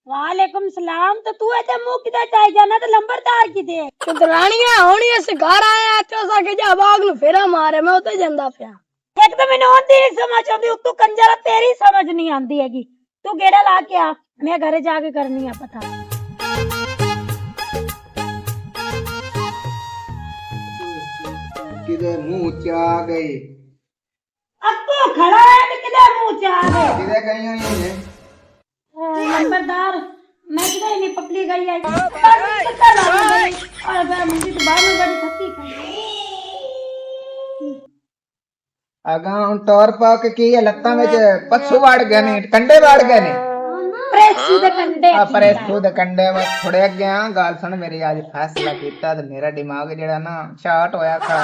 वालेकुम सलाम। तो तू ऐसे मुंह किधर चाहे जाना तो लंबरदार किधे चुदरानिया होनी अस घर आए तो साके जा बाग नु फेरा मारे मैं उते जंदा पिया। एक तो मैंने ओंदी नहीं समझ आती तू कंजरा तेरी समझ नहीं आती हैगी। तू गेड़ा ला के आ मैं घरे जाके करनी है पता। किधर मुंह चा गए अक्को खड़ा है तो किधर मुंह चा गए किधर गई हुई है नंबरदार मैं किधर नहीं पकड़ी गई है और अगर मुझे तो बाहर में बड़ी थकी खाई अगा हुन टोर पा के की लत्ता में पछू वाड़ गए ने कंडे वाड़ गए ने प्रेस दे कंडे प्रेस दे कंडे में थोड़े गया गाल सुन मेरी आज फैसला कीता ते मेरा दिमाग जेड़ा ना शार्ट होया था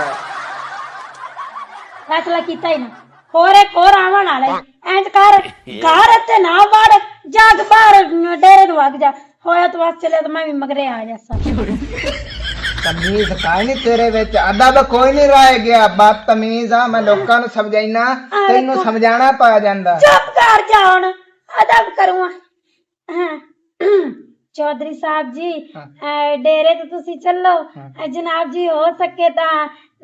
फैसला कीता ही ना होरे कोर आवन वाला एंज कर घर ते ना वड़ जाग बाहर डेरे नु भाग जा होया तो बस चले तो मैं भी मगरे आ जासा तमीज काई नहीं तेरे विच अदब कोई नहीं रह गया बात तमीज आ मैं लोकां नु समझाइना तैनू समझाना पा जांदा चुप कर जा हुन अदब करूं चौधरी साहब जी डेरे तो तुसी चलो जनाब जी हो सके ता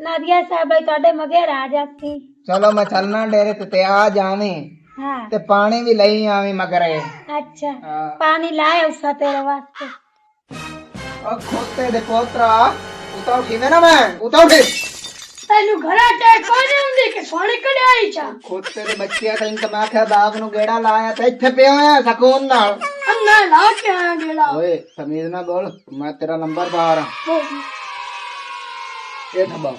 नादिया साहब तोड़े मगेर आ जाती चलो मैं चलना डेरे ते आ जावे हां ते पानी भी लई आवे मगरे अच्छा पानी लाए उसका तेरे वास्ते ओ खोते दे पोतरा उतार उठी ना मैं उतार उठी तैनू घरा चे कोई नहीं हुंदी कि पानी कड़े आई चा खोते दे बच्चे तैन तो मैं आख्या बाग नु गेड़ा लाया ते इत्थे पिया होया सकून नाल अन्ना ला के आया गेड़ा ओए तमीज ना बोल मैं तेरा नंबरदार हां ये थबा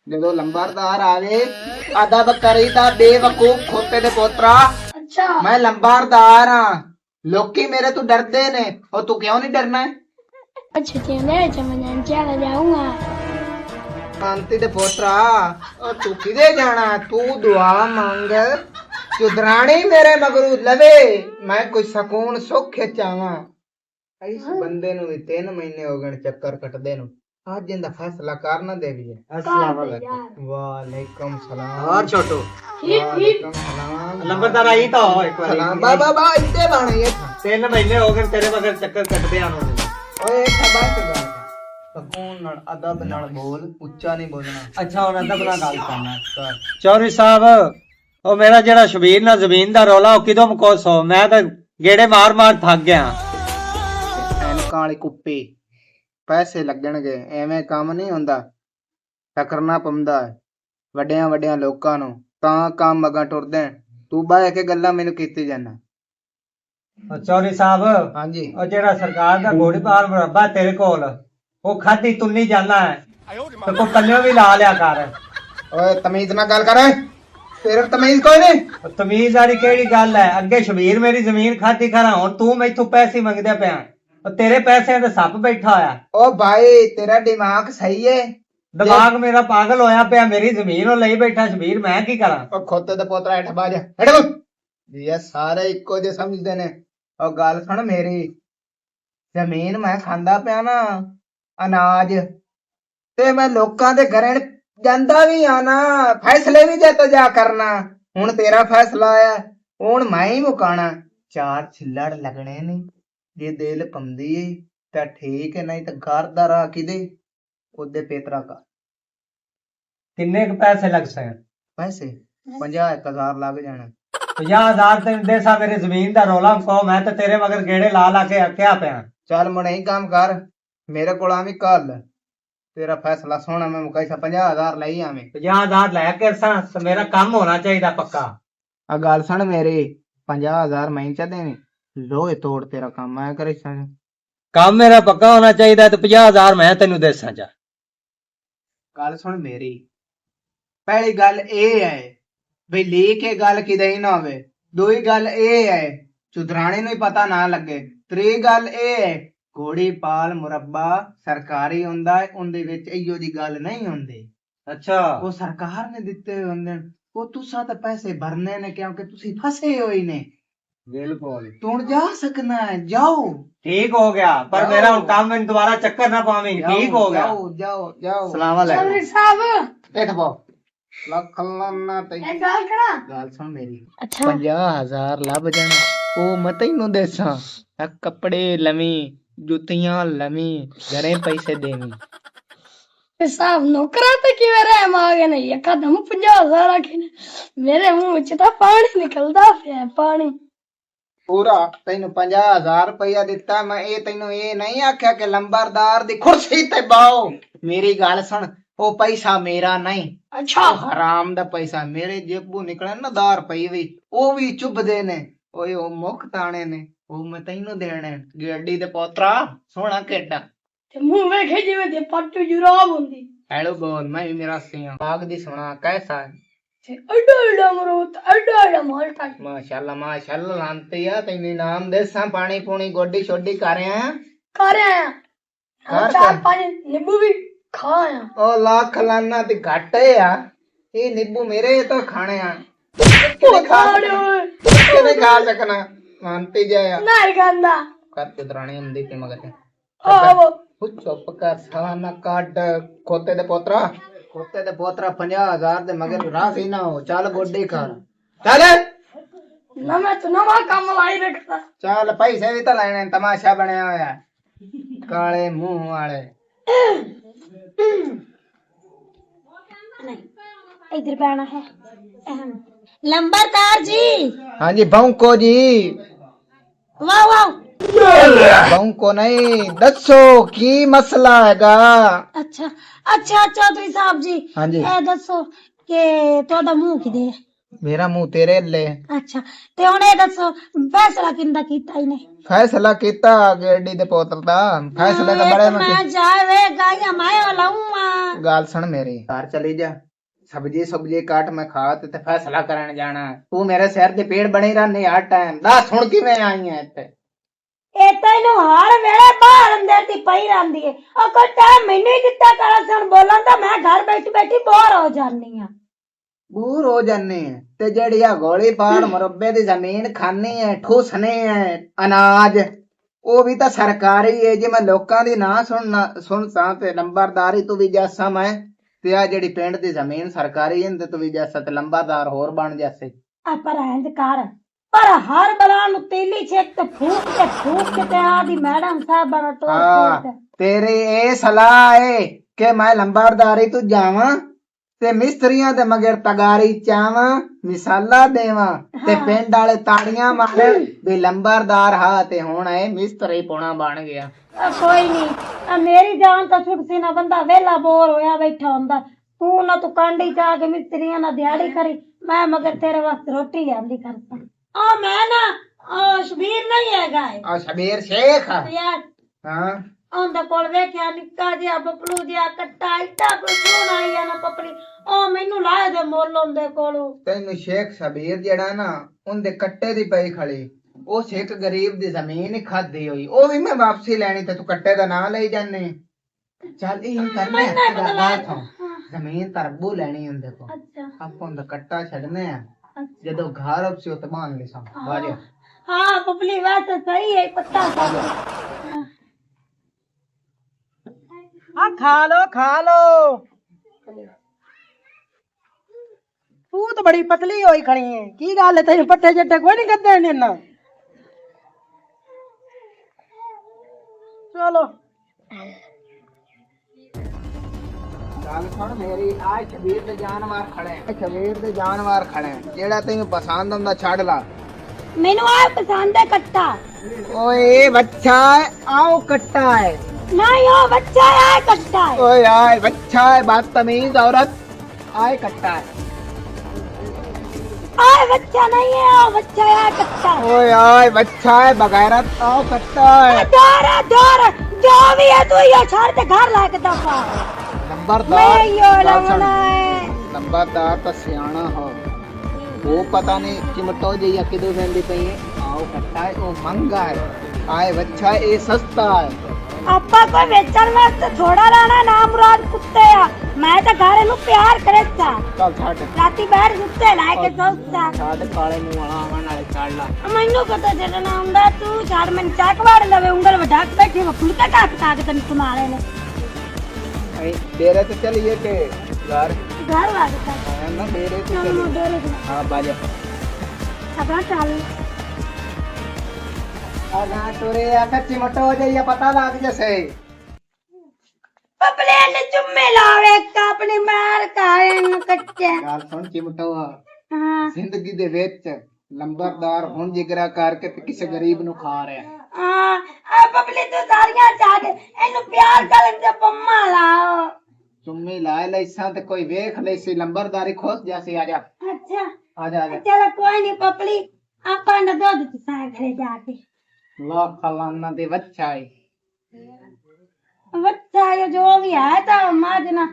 जो लंबरदार आवे अदब करीदा बेवकूफ खोते दे पोतरा अच्छा मैं लंबरदार हां लोकी मेरे तो डरदे ने और तू क्यों नहीं डरना है अच्छा मेरे चमन चला जाऊंगा शांति दे पोतरा और तू किदे जाना तू दुआ मांग चुदरानी मेरे मगरू लवे मैं कोई सकून सुख चावा इस बंदे नु भी 3 महीने हो गए चक्कर कटदे नु आज इंदा फैसला करना देवी है अस्सलाम वालेकुम वालेकुम सलाम और छोटू ठीक ठीक सलाम नंबरदार आई तो एक बार सलाम बाबा बा इत्ते बाणे ये 3 महीने हो गए तेरे बगैर चक्कर कटदे आनो ओए खबात गल सकून नाल अदब नाल बोल ਉੱਚਾ नहीं बोलना अच्छा और अदब ना गल करना चौधरी साहब ओ मेरा जेड़ा शबीर ना जमीन दा रौला ओ किदों मुकोस हो मैं तो गेड़े मार मार थक गया ਐਨਕਾਂ ਵਾਲੀ ਕੁੱਪੀ ਪੈਸੇ ਲੱਗਣਗੇ ਐਵੇਂ ਕੰਮ ਨਹੀਂ ਹੁੰਦਾ ਟੱਕਰਨਾ ਪੰਦਾ ਵੱਡਿਆਂ ਵੱਡਿਆਂ ਲੋਕਾਂ ਨੂੰ ਤਾਂ ਕੰਮ ਅਗਾ ਟੁਰਦੇ ਤੂੰ ਬਾਹਰ ਕੇ ਗੱਲਾਂ ਮੈਨੂੰ ਕੀਤੀ ਜਾਣਾ चौधरी साहब ਹਾਂਜੀ ओ जेड़ा सरकार दा घोड़ी पाल मुरब्बा तेरे कोल ओ खादी तुन्नी जाना है तो को कन्ने भी ला लिया कर ਓਏ ਤਮੀਜ਼ ਨਾਲ ਗੱਲ ਕਰ ਤੇਰੇ ਤਮੀਜ਼ ਕੋਈ ਨਹੀਂ ओ तमीज वाली केड़ी गल है अगे शबीर मेरी जमीन खादी खरा हुन तू मैथों पैसे मंगदे पिया ओ तेरे पैसे ते सप बैठा होया ਓ ਭਾਈ ਤੇਰਾ ਦਿਮਾਗ ਸਹੀ ਹੈ दिमाग मेरा पागल होया पिया मेरी जमीन ओ लई बैठा शबीर मैं की करा ਓ ਖੋਤੇ ਦੇ ਪੋਤਰਾ ਹੇਠ ਬਾਜ ਹਟ ਜੀ ਇਹ ਸਾਰੇ ਇੱਕੋ ਜਿਹੇ ਸਮਝਦੇ ਨੇ ਉਹ ਗੱਲ ਸੁਣ ਮੇਰੀ ਜ਼ਮੀਨ ਮੈਂ ਖਾਂਦਾ ਪਿਆ ਨਾ ਅਨਾਜ ਤੇ ਮੈਂ ਲੋਕਾਂ ਦੇ ਘਰੇ ਜਾਂਦਾ ਵੀ ਆ ਨਾ ਫੈਸਲੇ ਵੀ ਜੇ ਤੋ ਜਾ ਕਰਨਾ ਹੁਣ ਤੇਰਾ ਫੈਸਲਾ ਆਇਆ ਹੁਣ ਮੈਂ ਹੀ ਮੁਕਾਣਾ 4 ਛਿੱਲੜ ਲੱਗਣੇ ਨੇ ਜੇ ਦਿਲ ਪੰਦੀ ਏ ਤਾਂ ਠੀਕ ਹੈ ਨਹੀਂ ਤਾਂ ਘਰ ਦਾ ਰਾਹ ਕਿਦੇ ਉਹਦੇ ਪੇਤਰਾ ਕਾ किन्ने क पैसे लग सके ਪੈਸੇ 50,000 ਲੱਗ ਜਾਣਾ 50,000 तेन देसा मेरी जमीन दा रौला को मैं तो तेरे मगर गेड़े ला ला के क्या पिया ਚੱਲ ਮੈਂ ਨਹੀਂ ਕੰਮ ਕਰ ਮੇਰੇ ਕੋਲ ਆਵੀਂ ਕੱਲ ਤੇਰਾ ਫੈਸਲਾ ਸੋਹਣਾ ਮੈਂ ਮੁਕਾਈਸਾ 50,000 ਲਈ ਆਵੇਂ 50,000 लै के सा तो मेरा काम होना चाहिए पक्का ਆ ਗੱਲ ਸੁਣ ਮੇਰੀ 50,000 ਮੈਂ ਚ ਦੇਣੀ ਲੋਹੇ ਤੋੜ ਤੇਰਾ ਕੰਮ ਆਇਆ ਕਰੇ ਸਾਂ काम मेरा पक्का होना चाहिए तो 50,000 मैं तेन देसा जा ਗੱਲ ਸੁਣ ਮੇਰੀ ਪਹਿਲੀ ਗੱਲ ਇਹ ਹੈ ਬਈ ਲੇ ਕੇ ਗੱਲ ਕਿਦੇ ਹੀ ਨਾ ਹੋਵੇ ਦੂਈ ਗੱਲ ਇਹ ਹੈ ਚੁਦਰਾਣੇ ਨੂੰ ਹੀ ਪਤਾ ਨਾ ਲੱਗੇ ਤੀਜੀ ਗੱਲ ਇਹ ਹੈ ਘੋੜੀ ਪਾਲ ਮੁਰੱਬਾ ਸਰਕਾਰੀ ਹੁੰਦਾ ਹੈ ਉਹਦੇ ਵਿੱਚ ਇਹੋ ਜੀ ਗੱਲ ਨਹੀਂ ਹੁੰਦੀ अच्छा ਉਹ ਸਰਕਾਰ ਨੇ ਦਿੱਤੇ ਹੋਏ ਹੁੰਦੇ ਨੇ ਉਹ ਤੁਸਾਂ ਤਾਂ ਪੈਸੇ ਭਰਨੇ ਨੇ ਕਿਉਂਕਿ ਤੁਸੀਂ ਫਸੇ ਹੋਏ ਨੇ बिल्कुल तू जा सकना है जाओ ठीक हो गया पर जाओ। मेरा काम में दोबारा चक्कर ना पावे ठीक हो गया जाओ जाओ जाओ सलाम अलैकुम चौधरी साहब बैठ पाओ ਲੱਖ ਲਾਨਾ ਤੇ ਇਹ ਗੱਲ ਕਰਾਂ ਗੱਲ ਸੁਣ ਮੇਰੀ ਅੱਛਾ 50,000 ਲੱਭ ਜਾਣਾ ਉਹ ਮੈਂ ਤੈਨੂੰ ਦੇਸਾਂ ਆ ਕੱਪੜੇ ਲਵੀਂ ਜੁੱਤੀਆਂ ਲਵੀਂ ਘਰੇ ਪੈਸੇ ਦੇਵੀਂ ਤੇ ਸਾਹਬ ਨੌਕਰਾਂ ਤੇ ਕਿਵੇਂ ਰਹਿਮ ਆ ਗਏ ਨੇ ਇੱਕਦਮ 50,000 ਆਖੇ ਨੇ ਮੇਰੇ ਮੂੰਹ ਵਿੱਚ ਤਾਂ ਪਾਣੀ ਨਿਕਲਦਾ ਪਿਆ ਪਾਣੀ ਪੂਰਾ ਤੈਨੂੰ 50,000 ਰੁਪਇਆ ਦਿੱਤਾ ਮੈਂ ਇਹ ਤੈਨੂੰ ਇਹ ਨਹੀਂ ਆਖਿਆ ਕਿ ਲੰਬਰਦਾਰ ਦੀ ਕੁਰਸੀ ਤੇ ਬਾਓ ਮੇਰੀ ਗੱਲ ਸੁਣ ਉਹ ਪੈਸਾ ਮੇਰਾ ਨਹੀਂ ਅੱਛਾ ਉਹ ਹਰਾਮ ਦਾ ਪੈਸਾ ਮੇਰੇ ਜੇਬੋਂ ਨਿਕਲਿਆ ਨਾ 10 ਰੁਪਏ ਵੀ ਉਹ ਵੀ ਚੁੱਭਦੇ ਨੇ ਓਏ ਉਹ ਮੁੱਖ ਤਾਣੇ ਨੇ ਉਹ ਮੈਂ ਤੈਨੂੰ ਦੇਣੇ ਗੱਡੀ ਦੇ ਪੋਤਰਾ ਸੋਹਣਾ ਕਿੱਡਾ ਤੇ ਮੂੰਹ ਵੇਖੇ ਜਿਵੇਂ ਤੇ ਪੱਟੂ ਜੁਰਾਬ ਹੁੰਦੀ ਹੈਲੋ ਬੋਲ ਮੈਂ ਵੀ ਮੇਰਾ ਸਿਆਂ ਬਾਗ ਦੀ ਸੁਣਾ ਕੈਸਾ ਹੈ ਤੇ ਐਡਾ ਮਰੂਤ ਐਡਾ ਮਾਲਟਾ ਮਾਸ਼ਾਅੱਲਾ ਲਾਂਤੇ ਆ ਤੈਨੂੰ ਨਾਮ ਦੇਸਾਂ ਪਾਣੀ ਪੂਣੀ ਗੋਡੀ ਛੋਡੀ ਕਰ ਆਇਆ ਕਰ ਆਇਆ ਕਰ ਚਾਰ ਪੰਜ ਨਿੰਬੂ ਵੀ ਖਾ ਆਇਆ ਉਹ ਲੱਖ ਲਾਨਾ ਤੇ ਘੱਟ ਆ ਇਹ ਨਿੰਬੂ ਮੇਰੇ ਤਾਂ ਖਾਣੇ ਆ ਉਹ ਖਾੜੇ ਓਏ ਕਿਵੇਂ ਖਾ ਸਕਣਾ ਮੰਨਤੇ ਜਾਇਆ ਨਹੀਂ ਗੰਦਾ ਕਰ ਤੇ ਦਰਾਣੀ ਹੁੰਦੀ ਤੇ ਮਗਰ ਆਵੋ ਉਹ ਚੁੱਪ ਕਰ ਸਾਨਾ ਕੱਢ ਖੋਤੇ ਦੇ ਪੋਤਰਾ 50,000 ਦੇ ਮਗਰ ਰਾਸ ਹੀ ਨਾ ਹੋ ਚੱਲ ਗੋਡੀ ਕਰ ਚੱਲ ਨਵਾਂ ਤੋਂ ਨਵਾਂ ਕੰਮ ਲਾਈ ਰੱਖਦਾ ਚੱਲ ਪੈਸੇ ਵੀ ਤਾਂ ਲੈਣੇ ਤਮਾਸ਼ਾ ਬਣਿਆ ਹੋਇਆ ਕਾਲੇ ਮੂੰਹ ਵਾਲੇ नहीं इधर पे आना है लंबरदार जी ਹਾਂਜੀ ਬੌਂਕੋ ਜੀ वाह वाह ਬੌਂਕੋ ਨਹੀਂ ਦੱਸੋ ਕੀ ਮਸਲਾ ਹੈਗਾ अच्छा अच्छा चौधरी साहब जी ਹਾਂਜੀ ए दसो के तोड़ा मुंह किदे ਮੇਰਾ ਮੂੰਹ ਤੇਰੇ ਲੈ अच्छा ते हुन ए दसो फैसला किंदा कीता इने ਫੈਸਲਾ ਕੀਤਾ ਗੱਡੀ ਦੇ ਪੁੱਤਰ ਦਾ ਫੈਸਲੇ ਤਾਂ ਬੜੇ मैं जावे गाया मायो लाऊंगा ਗੱਲ ਸੁਣ ਮੇਰੀ ਘਰ ਚਲੀ ਜਾ ਸਬਜੀ ਕਾਟ ਮੈਂ ਖਾ ਤੇ ਫੈਸਲਾ ਕਰਨ ਜਾਣਾ ਤੂੰ ਮੇਰੇ ਸਿਰ ਦੇ ਪੇੜ ਬਣੇ ਰਹਿਣੇ ਹਰ ਟਾਈਮ ਦੱਸ ਹੁਣ ਕਿਵੇਂ ਆਈ ਐ ਇੱਥੇ ए तैनू हर वेले बाहर अंदर दी पई रहंदी है ओ कोई टाइम मैनू ही दित्ता कर सुन बोलन तां मैं घर बैठी बैठी बोर हो जानी हां ਬੂਰ ਹੋ ਜਾਨੇ ਆ ਤੇ ਜਿਹੜੀ ਆ ਗੋਲੀ ਪਾੜ ਮੁਰੱਬੇ ਦੀ ਜ਼ਮੀਨ ਖਾਨੀ ਹੈ ਠੂਸਨੇ ਹੈ ਅਨਾਜ ਉਹ ਵੀ ਤਾਂ ਸਰਕਾਰੀ ਹੈ ਜੇ ਮੈਂ ਲੋਕਾਂ ਦੀ ਨਾ ਸੁਣਸਾਂ ਤੇ ਲੰਬਰਦਾਰੀ ਤੂੰ ਵੀ ਜਾਸਾਂ ਮੈਂ ਤੇ ਆ ਜਿਹੜੀ ਪਿੰਡ ਦੀ ਜ਼ਮੀਨ ਸਰਕਾਰੀ ਹੈ ਤੇ ਤੂੰ ਵੀ ਜਾਸਾਂ ਤੇ ਲੰਬਰਦਾਰ ਹੋਰ ਬਣ ਜਾਸੇ आ पर इंज कर पर हर बला नु तेली छेक ते फूक के ते आदी मैडम साहब बड़ा टोक ਹਾਂ ਤੇਰੀ ਇਹ ਸਲਾਹ ਹੈ ਕਿ ਮੈਂ ਲੰਬਰਦਾਰੀ ਤੂੰ ਜਾਵਾਂ ਤੇ ਮਿਸਤਰੀਆਂ ਦੇ ਮਗਰ ਤਗਾਰੀ ਚਾਵਾਂ ਮਿਸਾਲਾ ਦੇਵਾਂ ਤੇ ਪਿੰਡ ਵਾਲੇ ਤਾੜੀਆਂ ਮਾਰਨ ਵੀ ਲੰਬਰਦਾਰ ਹਾਂ ਤੇ ਹੁਣ ਇਹ ਮਿਸਤਰੀ ਪੁਣਾ ਬਣ ਗਿਆ कोई नहीं आ मेरी जान तो छुट सी ना बंदा वेला बोर होया बैठा हुंदा तू ना तू कांडी जा के मिस्त्रियां ना दिहाड़ी करी मैं मगर तेरे वास्ते रोटी लियांदी करता आ मैं ना शबीर नहीं हैगा ਆ ਸ਼ਬੀਰ ਸ਼ੇਖ यार ਹਾਂ ਉਹਦੇ ਕੋਲ ਵੇਖਿਆ ਨਿੱਕਾ ਜਿਹਾ ਬਪਲੂ ਜਿਹਾ ਕੱਟਾ ਇੱਡਾ ਕੋਈ ਸੋਹਣਾ ਆਇਆ ਨਾ ਪਪਲੀ ਉਹ ਮੈਨੂੰ ਲਾਏ ਦੇ ਮੁੱਲ ਉਹਦੇ ਕੋਲੋਂ ਤੈਨੂੰ ਸ਼ੇਖ ਸ਼ਬੀਰ ਜਿਹੜਾ ਨਾ ਉਹਦੇ ਕੱਟੇ ਦੀ ਪਈ ਖੜੀ ਉਹ ਸਿੱਖ ਗਰੀਬ ਦੀ ਜ਼ਮੀਨ ਹੀ ਖਾਦੀ ਹੋਈ ਉਹ ਵੀ ਮੈਂ ਵਾਪਸੀ ਲੈਣੀ ਤੇ ਤੂੰ ਕੱਟੇ ਦਾ ਨਾਂ ਲਈ ਜਾਨੇ ਚੱਲ ਇਹ ਕਰਨਾ ਜ਼ਮੀਨ ਤਰਬੂ ਲੈਣੀ ਹੁੰਦੇ ਕੋ ਅੱਛਾ ਆਪਾਂ ਉਹਦਾ ਕੱਟਾ ਛੱਡਨੇ ਆ ਜਦੋਂ ਘਰ ਆਪਸੇ ਉਹ ਤਬਾਨ ਲੈ ਸਾਂ ਵਾਜੇ ਹਾਂ ਪਪਲੀ ਵੈਸੇ ਸਹੀ ਹੈ ਪੱਤਾ ਆ ਖਾ ਲੋ ਤੂੰ ਤਾਂ ਬੜੀ ਪਤਲੀ ਹੋਈ ਖੜੀ ਹੈ ਕੀ ਗੱਲ ਹੈ ਤੈਨੂੰ ਪੱਟੇ ਜੱਟੇ ਕੋਈ ਨਹੀਂ ਕਰਦੇ ਨੇ ਨਾ ਚਲੋ ਗੱਲ ਸੁਣ ਮੇਰੀ ਆ ਸ਼ਬੀਰ ਦੇ ਜਾਨਵਰ ਖੜੇ ਜਿਹੜਾ ਤੈਨੂੰ ਪਸੰਦ ਹੁੰਦਾ ਛੱਡ ਲਾ ਮੈਨੂੰ ਆ ਪਸੰਦ ਹੈ ਕੱਟਾ ਓਏ ਬੱਚਾ ਆਓ ਕੱਟਾ ਹੈ नहीं ओ बच्चा है कट्टा है ओए यार बच्चा है बदतमीज औरत आए कट्टा है आए बच्चा नहीं है ओ बच्चा है कट्टा है ओए यार बच्चा है बगैरत आओ कट्टा है डर जो भी है तू ये छोड़ दे घर लाके दफा नंबरदार मैं यो ਗੱਲ ਸੁਣ, लगना है ਨੰਬਰਦਾਰ ਤਾਂ ਸਿਆਣਾ ਹੋ ਉਹ ਪਤਾ ਨਹੀਂ ਚਿਮਟੋ ਜਿਹੀ ਕਿਦੋਂ ਵੰਦੀ ਪਈ ਹੈ ਆਓ ਕट्टा है ਉਹ ਮਹਿੰਗਾ ਹੈ ਆਏ ਬੱਚਾ ਇਹ ਸਸਤਾ ਹੈ आपा कोई बेचन वास्ते थोड़ा लाना ना मुराद कुत्ते आ मैं तो घर नु प्यार करेता ਚੱਲ ਛੱਡ राती बैठ कुत्ते लाए के दोस्ता ਛੱਡ ਕਾਲੇ ਨੂੰ ਵਾਲਾ ਆਵਣ ਨਾਲੇ ਛੱਡ ਲਾ मैनू पता चलना हुंदा तू छाड़ मैं चाक वाड़ लवे उंगल वढा के बैठी मैं फुलका काट के तन तुम्हारे ने ਤੇਰੇ ਤੇ ਚਲੀਏ ਕਿ ਯਾਰ घर वाले ना डेरे ते चलो चले डेरे हाँ बाजा अगा चल आगा टोरे आका चिमटो हो जाइए पता लग जैसे पपले ने चुम्मे लावे का अपनी मार खाए न कच्चे गाल सुन चिमटो हाँ जिंदगी ਦੇ ਵਿੱਚ ਲੰਬਰਦਾਰ ਹੁਣ ਜਿਗਰਾ ਕਰਕੇ ਤੇ ਕਿਸੇ ਗਰੀਬ ਨੂੰ ਖਾ ਰਿਹਾ हाँ आ पपले तू सारियां चाह के इन्नु प्यार करन ते पम्मा लाओ ਚੁੰਮੀ ਲਾਏ ਲੈਸਾਂ ਤੇ ਕੋਈ ਵੇਖ ਲੈਸੀ ਲੰਬਰਦਾਰੀ ਖੋਸ ਜਾਸੀ ਆ ਜਾ अच्छा ਆ ਜਾ ਆ ਜਾ चलो कोई नहीं पपली आपा न दूध पिसा घरे जाके ਲਾ ਖਲਾਨਾ ਦੇ ਬੱਚਾ ਏ बच्चा ये जो भी है तो माजना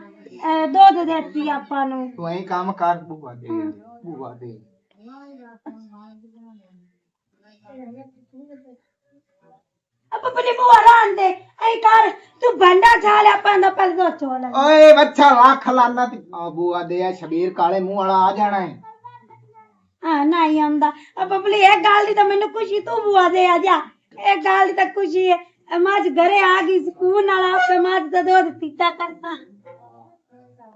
दूध देती आपा नु ਤੂੰ ਐਂ ਕੰਮ ਕਰ ਬੁਆ ਦੇ ਬੁਆ ਦੇ अब अपनी बुआ रान दे ऐ कर तू भंडा खा ले आपा दा पल दो चोला ਓਏ ਬੱਚਾ ਲਾ ਖਲਾਨਾ ਤੇ ਆ ਬੁਆ ਦੇ ਆ ਸ਼ਬੀਰ ਕਾਲੇ ਮੂੰਹ ਵਾਲਾ ਆ ਜਾਣਾ ਏ हाँ नहीं आंदा अब अपनी एक गाल दी तो मैनू खुशी तू बुआ दे आ जा एक गाल दी तो खुशी है माज घरे आ गई सुकून नाल आपे माज दा दूध पीता करता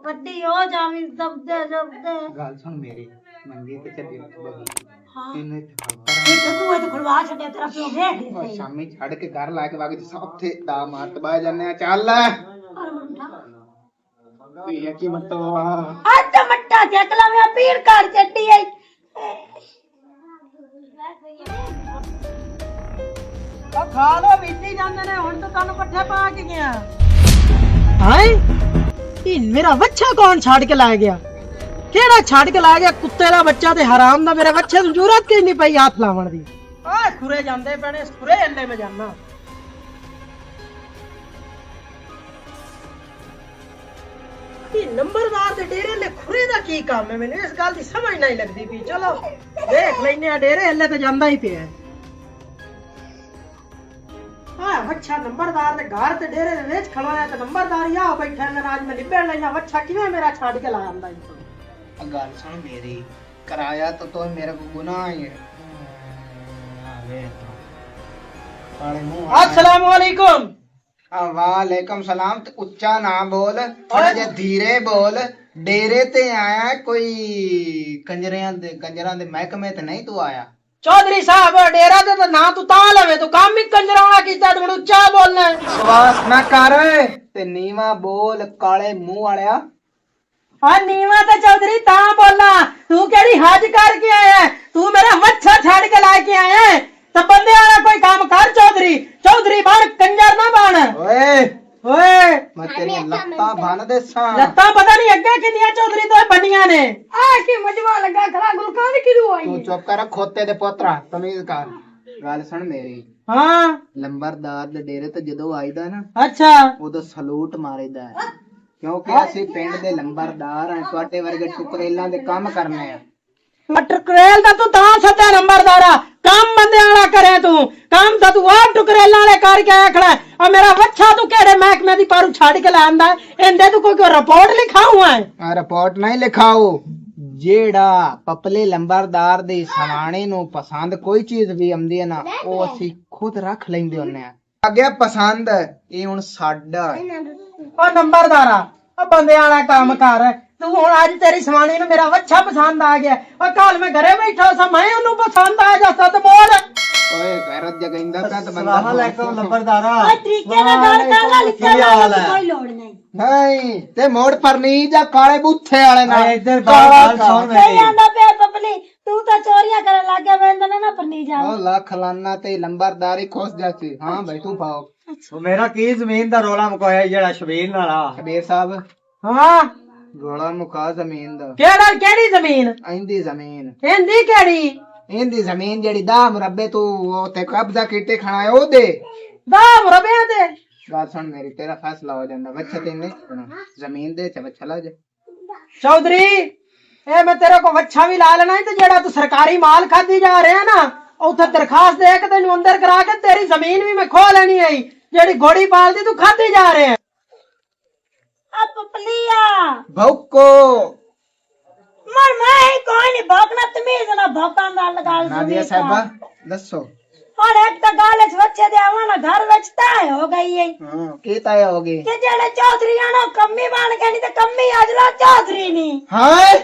ਵੱਡੀ ਹੋ ਜਾਵੀਂ ਜ਼ਬਦੇ ਗੱਲ ਸੁਣ ਮੇਰੀ ਮੰਗੀ ਤੇ ਚੱਲੀ ਹਾਂ ਤੈਨੂੰ ਇੱਥੇ ਫੜ ਇਹ ਤੂੰ ਇਹ ਖੁਲਵਾ ਛੱਡਿਆ ਤੇਰਾ ਪਿਓ ਵੇਖ ਓਏ ਲਈ ਸ਼ਾਮੀ ਛੱਡ ਕੇ ਘਰ ਲਾ ਕੇ ਵਗ ਜੀ ਉੱਥੇ ਦਾ ਮਾਰਤ ਬਾਹ ਜਾਂਦੇ ਆ ਚੱਲ ਇਹ ਕੀ ਮਤੋ ਅੱਜ ਤਾਂ ਮੱਟਾ ਚੱਕ ਲਵੇਂ ਪੀੜ ਕਰ ਚੱਡੀ ਐ ਖਾ ਲੋ ਬੀਤੀ ਜਾਂਦੇ ਨੇ ਹੁਣ ਤਾਂ ਤੁਹਾਨੂੰ ਪੱਠੇ ਪਾ ਕੇ ਗਿਆ ਹਾਏ ਇਹ ਮੇਰਾ ਬੱਚਾ ਕੌਣ ਛੱਡ ਕੇ ਲੈ ਗਿਆ ਕਿਹੜਾ ਛੱਡ ਕੇ ਲੈ ਗਿਆ ਕੁੱਤੇ ਦਾ ਬੱਚਾ ਤੇ ਹਰਾਮ ਦਾ ਮੇਰੇ ਬੱਚੇ ਨੂੰ ਜ਼ਰੂਰਤ ਕੀ ਨਹੀਂ ਪਈ ਹੱਥ ਲਾਵਣ ਦੀ ਆ ਖੁਰੇ ਜਾਂਦੇ ਪੈਣੇ ਖੁਰੇ ਇੰਨੇ ਮੈਂ ਜਾਨਾ ਇਹ ਨੰਬਰਦਾਰ ਦੇ ਡੇਰੇ ਲੈ ਖੁਰੇ ਦਾ ਕੀ ਕੰਮ ਹੈ ਮੈਨੂੰ ਇਸ ਗੱਲ ਦੀ ਸਮਝ ਨਹੀਂ ਲੱਗਦੀ ਵੀ ਚਲੋ ਦੇਖ ਲੈਨੇ ਆ ਡੇਰੇ ਹੱਲੇ ਤਾਂ ਜਾਂਦਾ ਹੀ ਪਿਆ ਆ ਵੱਛਾ ਨੰਬਰਦਾਰ ਦੇ ਘਰ ਤੇ ਡੇਰੇ ਦੇ ਵਿੱਚ ਖੜਾਇਆ ਤੇ ਨੰਬਰਦਾਰ ਆ ਬੈਠਾ ਨੇ ਅੱਜ ਮੈਂ ਨਿਬੜ ਲੈਣਾ ਵੱਛਾ ਕਿਵੇਂ ਮੇਰਾ ਛੱਡ ਕੇ ਲਾ ਆਂਦਾ ਜੀ ਗੱਲ ਸੁਣ ਮੇਰੀ ਕਿਰਾਇਆ ਤਾਂ ਤੋ ਮੇਰੇ ਕੋ ਗੁਨਾਹ ਹੀ ਹੈ ਕਾਲੇ ਮੂੰਹ अस्सलाम वालेकुम वालेकुम सलाम ते उच्चा ना बोल थोड़ा जिहा धीरे बोल डेरे ते आया कोई कंजरां दे महकमे ते नहीं तू आया चौधरी साहब डेरा ते ना तू ता लवे तू काम ही कंजराना कीता तू उच्चा बोलना बकवास ना कर ते नीवा बोल काले मुंह वालिया हां नीवा ते चौधरी ता बोलना तू केड़ी हज करके आया तू मेरा वच्छा छाड़ के लाके आया तो बंदे वाला कोई काम कर चौधरी चौधरी बन कंजर ना बन ओए ओए मैं तेरी लत्ता बन देसा लत्ता पता नहीं अगे किनिया चौधरी तो बनिया ने आ की मजवा लगा खरा गुलकान किदू आई तू चुप कर खोते दे पोतरा तमीज कर गल सुन मेरी हां ਲੰਬਰਦਾਰ ਦੇ ਡੇਰੇ ਤੇ ਜਦੋਂ ਆਈਦਾ ਨਾ अच्छा ਉਦੋਂ ਸਲੂਟ ਮਾਰੀਦਾ ਹੈ ਕਿਉਂਕਿ ਅਸੀਂ ਪਿੰਡ ਦੇ ਲੰਬਰਦਾਰ ਆ ਤੁਹਾਡੇ ਵਰਗੇ ਟੁਕਰੇਲਾਂ ਦੇ ਕੰਮ ਕਰਨੇ ਆ मटर करेल दा तू ता सदा नंबरदारा काम बंदे वाला करे तू काम दा तू आ टुकरेला वाले करके आया खड़ा और मेरा बच्चा तू केड़े महकमे दी पारू छाड़ के लांदा इंदे तू कोई रिपोर्ट लिखाऊ है ਆ ਰਿਪੋर्ट ਨਹੀਂ ਲਿਖਾਓ ਜਿਹੜਾ ਪਪਲੇ ਲੰਬਰਦਾਰ ਦੇ ਸਵਾਣੇ ਨੂੰ ਪਸੰਦ ਕੋਈ ਚੀਜ਼ ਵੀ ਆਉਂਦੀ ਹੈ ਨਾ ਉਹ ਅਸੀਂ ਖੁਦ ਰੱਖ ਲੈਂਦੇ ਹੁੰਨੇ ਆ ਅੱਗੇ ਪਸੰਦ ਇਹ ਹੁਣ ਸਾਡਾ ओ नंबरदारा ओ बंदे वाला काम कर तू हुन आज तेरी सवाणी नु मेरा बच्चा पसंद आ गया और कल मैं घरे बैठा सा मैं ओनु पसंद आ जाता तो बोल ਓਏ ਗੈਰਤ ਜਗਿੰਦਾ ਤਾਂ अस्सलाम वालेकुम लंबरदारा ਓਏ ਤਰੀਕੇ ਨਾਲ ਗੱਲ ਕਰ ਲੈ ਲਿਖਿਆ ਕੋਈ ਲੋੜ ਨਹੀਂ ਨਹੀਂ ਤੇ ਮੋੜ ਪਰ ਨਹੀਂ ਜਾਂ ਕਾਲੇ ਬੂਥੇ ਵਾਲੇ ਨਾਲ इधर बात सुन ਸਹੀ मेरी ਆਂਦਾ ਪਿਆ ਪਪਲੀ ਤੂੰ ਤਾਂ ਚੋਰੀਆਂ ਕਰਨ ਲੱਗ ਗਿਆ ਮੈਂ ਨਾ ਪਰਨੀ ਜਾ ਉਹ ਲੱਖ ਲਾਨਾ ਤੇ ਲੰਬਰਦਾਰੀ ਖੁਸ਼ ਜਾਸੀ ਹਾਂ ਭਾਈ ਤੂੰ ਪਾਓ ਉਹ ਮੇਰਾ ਕੀ ਜ਼ਮੀਨ ਦਾ ਰੋਲਾ ਮੁਕਾਇਆ ਜਿਹੜਾ ਸ਼ਬੀਰ ਨਾਲ ਆ ਕਬੀਰ ਸਾਹਿਬ हां ਰੋਲਾ ਮੁਕਾ ਜ਼ਮੀਨ ਦਾ केड़ा केड़ी जमीन ਇੰਦੀ ਜ਼ਮੀਨ हिंदी केड़ी ਇੰਦੀ ਜ਼ਮੀਨ ਜਿਹੜੀ 10 ਮੁਰੱਬੇ ਤੂੰ ਉਹ ਤੇ ਕਬਜ਼ਾ ਕੀਤੇ ਖਾਣਾ ਹੈ ਉਹ ਦੇ दा मुरबे दे ਗੱਲ ਸੁਣ ਮੇਰੀ ਤੇਰਾ ਫੈਸਲਾ ਹੋ ਜਾਂਦਾ ਬੱਚਾ ਤੇ ਨਹੀਂ ਜ਼ਮੀਨ ਦੇ ਚ ਬੱਚਾ ਲਾ ਜਾ चौधरी ए मैं तेरे को वच्छा भी ला लेना है तो जेड़ा तू सरकारी माल खादी जा रहे है ना उथे दरखास्त दे के तेन अंदर करा के तेरी जमीन भी मैं खो लेनी है जेड़ी घोड़ी पालदी तू खादी जा रहे है ਆ ਪਪਲੀਆ ਭੌਕੋ ਮਰ ਮੈਂ ਕੋਈ ਨਹੀਂ ਭੌਕਣਾ ਤਮੀਜ਼ ਨਾਲ ਭੌਕਾਂ ਦਾ ਲਗਾ ਨਾਦੀਆ ਸਾਹਿਬਾ ਦੱਸੋ और एक तो गाले बच्चे दे आवाना घर विच तय हो गई है हां की तय हो गई कि जेड़े चौधरी आनो कम्मी बन के नहीं तो कम्मी अजला चौधरी नहीं हां